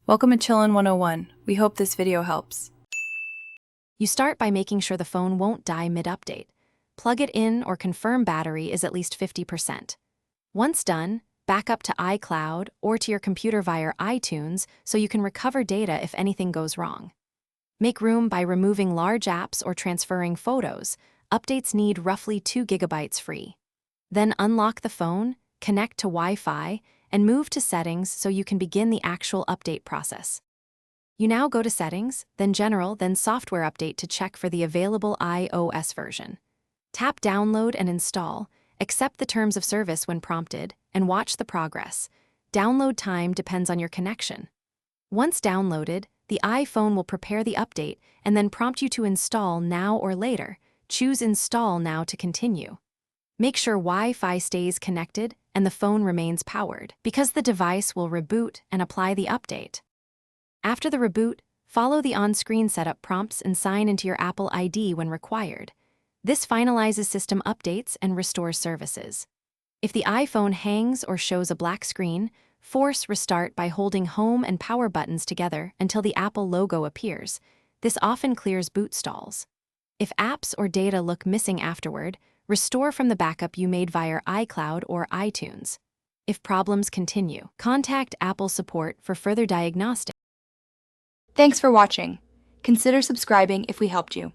Welcome to Chillin' 101. We hope this video helps. You start by making sure the phone won't die mid-update. Plug it in or confirm battery is at least 50%. Once done, back up to iCloud or to your computer via iTunes so you can recover data if anything goes wrong. Make room by removing large apps or transferring photos. Updates need roughly 2 gigabytes free. Then unlock the phone, connect to Wi-Fi, and move to Settings so you can begin the actual update process. You now go to Settings, then General, then Software Update to check for the available iOS version. Tap Download and Install, accept the terms of service when prompted, and watch the progress. Download time depends on your connection. Once downloaded, the iPhone will prepare the update and then prompt you to install now or later. Choose Install Now to continue. Make sure Wi-Fi stays connected and the phone remains powered, because the device will reboot and apply the update. After the reboot, follow the on-screen setup prompts and sign into your Apple ID when required. This finalizes system updates and restores services. If the iPhone hangs or shows a black screen, force restart by holding home and power buttons together until the Apple logo appears. This often clears boot stalls. If apps or data look missing afterward, restore from the backup you made via iCloud or iTunes. If problems continue, contact Apple support for further diagnostics. Thanks for watching. Consider subscribing if we helped you.